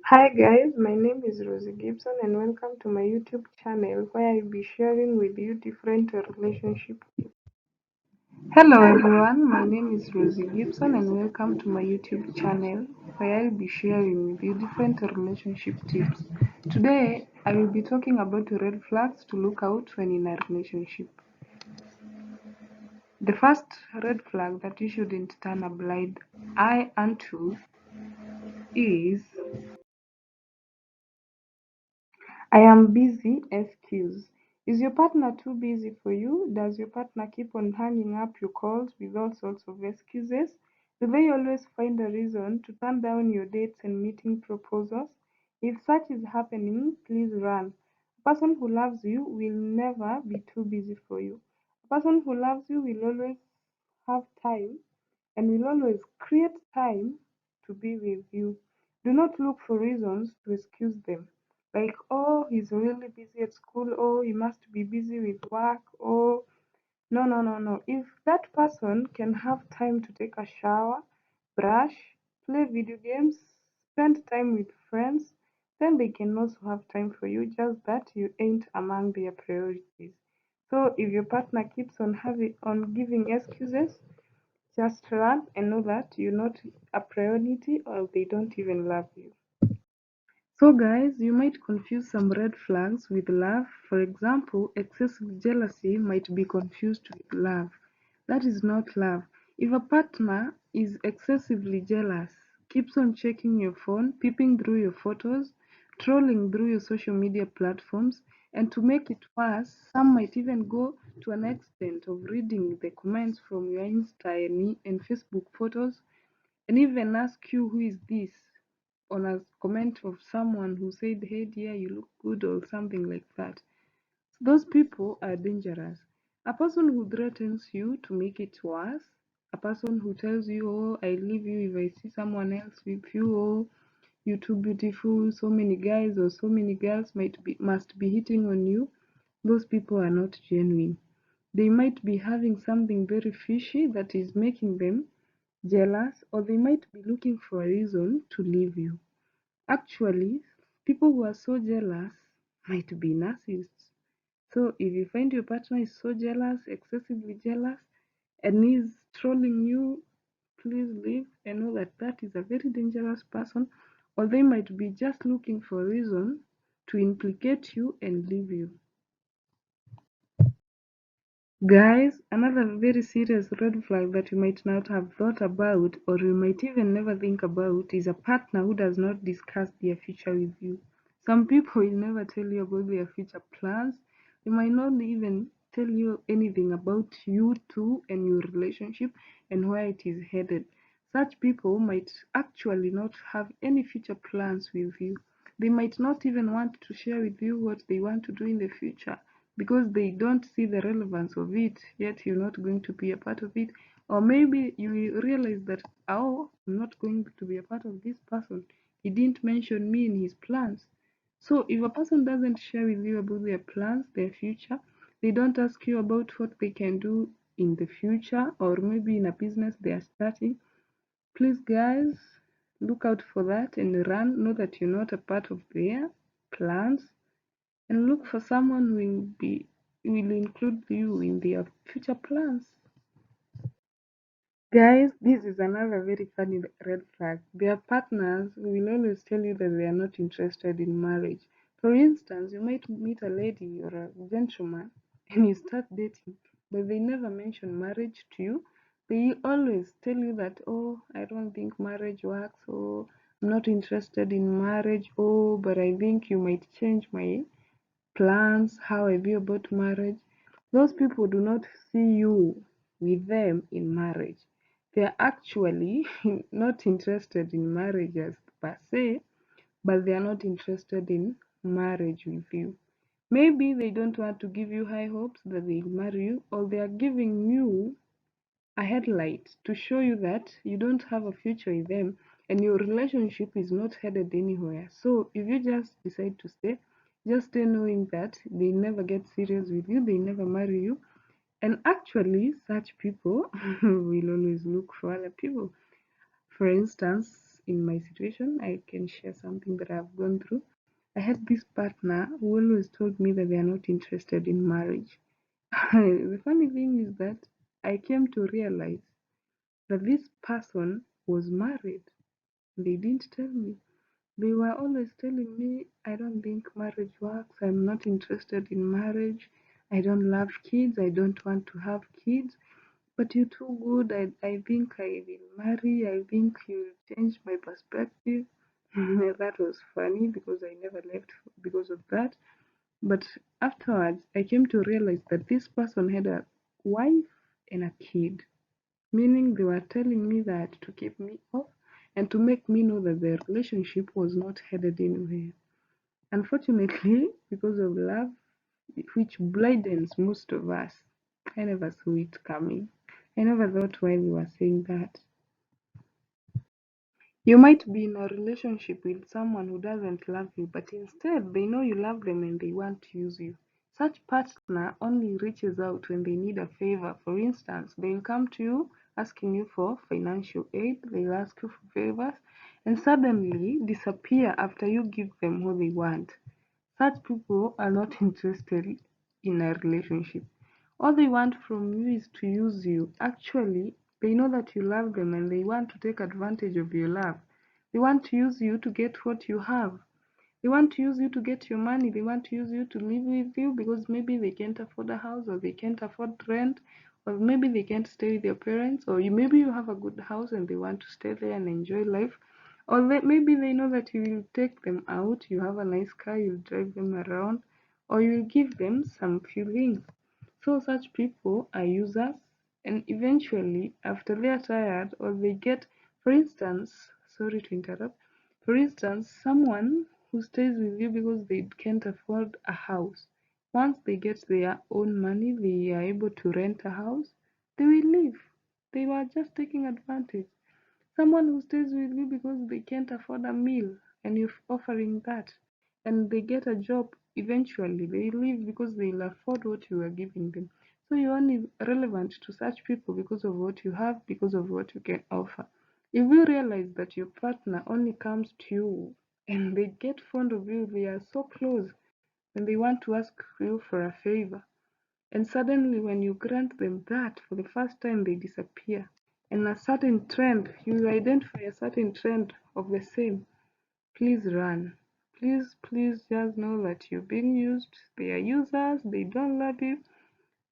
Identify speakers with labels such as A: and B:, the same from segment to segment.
A: Hi guys, my name is Rosie Gibson and welcome to my YouTube channel where I'll be sharing with you different relationship tips. Hello everyone, my name is Rosie Gibson and welcome to my YouTube channel where I'll be sharing with you different relationship tips. Today, I will be talking about red flags to look out when in a relationship. The first red flag that you shouldn't turn a blind eye unto is I am busy excuse. Is your partner too busy for you? Does your partner keep on hanging up your calls with all sorts of excuses? Do they always find a reason to turn down your dates and meeting proposals? If such is happening, please run. A person who loves you will never be too busy for you. A person who loves you will always have time and will always create time to be with you. Do not look for reasons to excuse them. Like, oh, he's really busy at school, oh, he must be busy with work, oh, no, no, no, no. If that person can have time to take a shower, brush, play video games, spend time with friends, then they can also have time for you, just that you ain't among their priorities. So if your partner keeps on having on giving excuses, just run and know that you're not a priority or they don't even love you. So, guys, you might confuse some red flags with love. For example, excessive jealousy might be confused with love. That is not love. If a partner is excessively jealous, keeps on checking your phone, peeping through your photos, trolling through your social media platforms, and to make it worse, some might even go to an extent of reading the comments from your Insta and Facebook photos and even ask you who is this on a comment of someone who said, hey dear, you look good or something like that. Those people are dangerous. A person who threatens you to make it worse, a person who tells you, oh, I leave you if I see someone else with you, oh, you're too beautiful, so many guys or so many girls must be hitting on you. Those people are not genuine. They might be having something very fishy that is making them jealous, or they might be looking for a reason to leave you. Actually, people who are so jealous might be narcissists. So if you find your partner is so jealous, excessively jealous, and is trolling you, please leave and know that that is a very dangerous person, or they might be just looking for a reason to implicate you and leave you. Guys, another very serious red flag that you might not have thought about or you might even never think about is a partner who does not discuss their future with you. Some people will never tell you about their future plans. They might not even tell you anything about you two and your relationship and where it is headed. Such people might actually not have any future plans with you. They might not even want to share with you what they want to do in the future because they don't see the relevance of it, yet you're not going to be a part of it. Or maybe you realize that, oh, I'm not going to be a part of this person. He didn't mention me in his plans. So if a person doesn't share with you about their plans, their future, they don't ask you about what they can do in the future or maybe in a business they are starting, please guys, look out for that and run. Know that you're not a part of their plans and look for someone who will include you in their future plans. Guys, this is another very funny red flag. Their partners will always tell you that they are not interested in marriage. For instance, you might meet a lady or a gentleman and you start dating, but they never mention marriage to you. They always tell you that, oh, I don't think marriage works, oh, I'm not interested in marriage, oh, but I think you might change my plans, how I view about marriage. Those people do not see you with them in marriage. They are actually not interested in marriage as per se, but they are not interested in marriage with you. Maybe they don't want to give you high hopes that they'll marry you, or they are giving you a headlight to show you that you don't have a future with them and your relationship is not headed anywhere. So if you just decide to stay, just stay knowing that they never get serious with you, they never marry you. And actually, such people will always look for other people. For instance, in my situation, I can share something that I've gone through. I had this partner who always told me that they are not interested in marriage. The funny thing is that I came to realize that this person was married. They didn't tell me. They were always telling me, I don't think marriage works. I'm not interested in marriage. I don't love kids. I don't want to have kids. But you're too good. I think I will marry. I think you'll change my perspective. That was funny because I never left because of that. But afterwards, I came to realize that this person had a wife and a kid, meaning they were telling me that to keep me off and to make me know that the relationship was not headed anywhere. Unfortunately, because of love, which blinds most of us, I never saw it coming. I never thought why they were saying that. You might be in a relationship with someone who doesn't love you, but instead they know you love them and they want to use you. Such partner only reaches out when they need a favor. For instance, they'll come to you asking you for financial aid, they'll ask you for favors, and suddenly disappear after you give them what they want. Such people are not interested in a relationship. All they want from you is to use you. Actually, they know that you love them and they want to take advantage of your love. They want to use you to get what you have. They want to use you to get your money. They want to use you to live with you because maybe they can't afford a house or they can't afford rent or maybe they can't stay with your parents or maybe you have a good house and they want to stay there and enjoy life. Or maybe they know that you will take them out, you have a nice car, you'll drive them around, or you'll give them some few things. So such people are users, and eventually, after they are tired or they get, for instance, sorry to interrupt, for instance, someone who stays with you because they can't afford a house. Once they get their own money, they are able to rent a house, they will leave. They were just taking advantage. Someone who stays with you because they can't afford a meal and you're offering that, and they get a job eventually, they leave because they'll afford what you are giving them. So you're only relevant to such people because of what you have, because of what you can offer. If you realize that your partner only comes to you and they get fond of you, they are so close, and they want to ask you for a favor, and suddenly, when you grant them that for the first time, they disappear. And a certain trend, you identify a certain trend of the same, please run. Please, please just know that you're being used. They are users, they don't love you.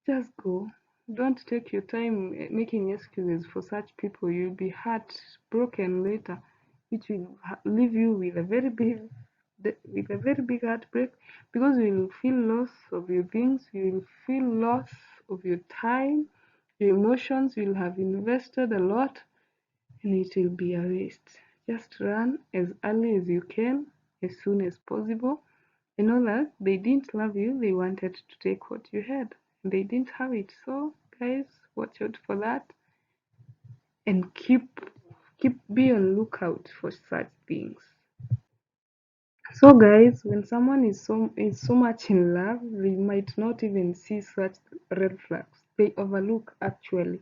A: Just go. Don't take your time making excuses for such people. You'll be heartbroken later, which will leave you with a very big heartbreak because you will feel loss of your things. You will feel loss of your time, your emotions. You'll have invested a lot, and it will be a waste. Just run as early as you can, as soon as possible. You know that they didn't love you, they wanted to take what you had. They didn't have it. So guys, watch out for that and keep be on lookout for such things. So guys, when someone is so much in love, they might not even see such red flags. They overlook actually.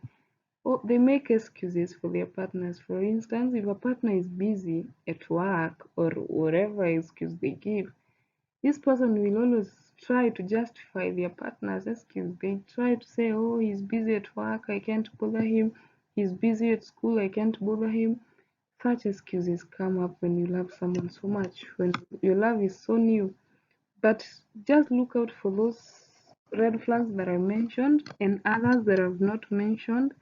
A: Or they make excuses for their partners. For instance, if a partner is busy at work or whatever excuse they give, this person will always try to justify their partner's excuse. They try to say, oh, he's busy at work, I can't bother him. He's busy at school, I can't bother him. Such excuses come up when you love someone so much, when your love is so new. But just look out for those red flags that I mentioned and others that I've not mentioned,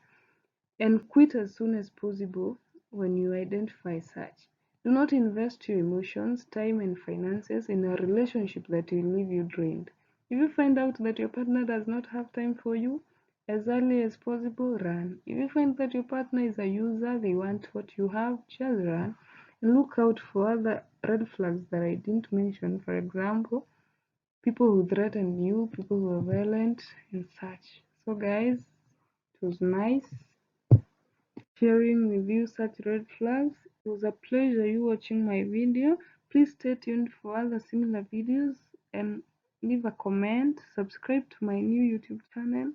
A: and quit as soon as possible when you identify such. Do not invest your emotions, time, and finances in a relationship that will leave you drained. If you find out that your partner does not have time for you, as early as possible, run. If you find that your partner is a user, they want what you have, just run. And look out for other red flags that I didn't mention. For example, people who threaten you, people who are violent, and such. So, guys, it was nice sharing with you such red flags. It was a pleasure you watching my video. Please stay tuned for other similar videos and leave a comment, subscribe to my new YouTube channel,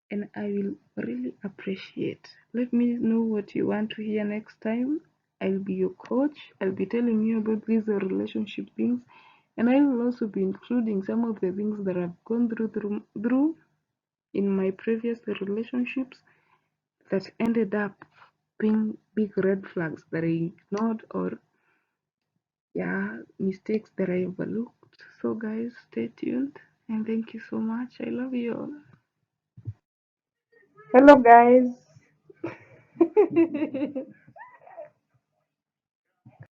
A: and I will really appreciate. Let me know what you want to hear next time, I'll be your coach. I'll be telling you about these relationship things, and I will also be including some of the things that I've gone through in my previous relationships that ended up being big red flags that I ignored, or yeah, mistakes that I overlooked. So guys, stay tuned and thank you so much. I love you all. Hello guys.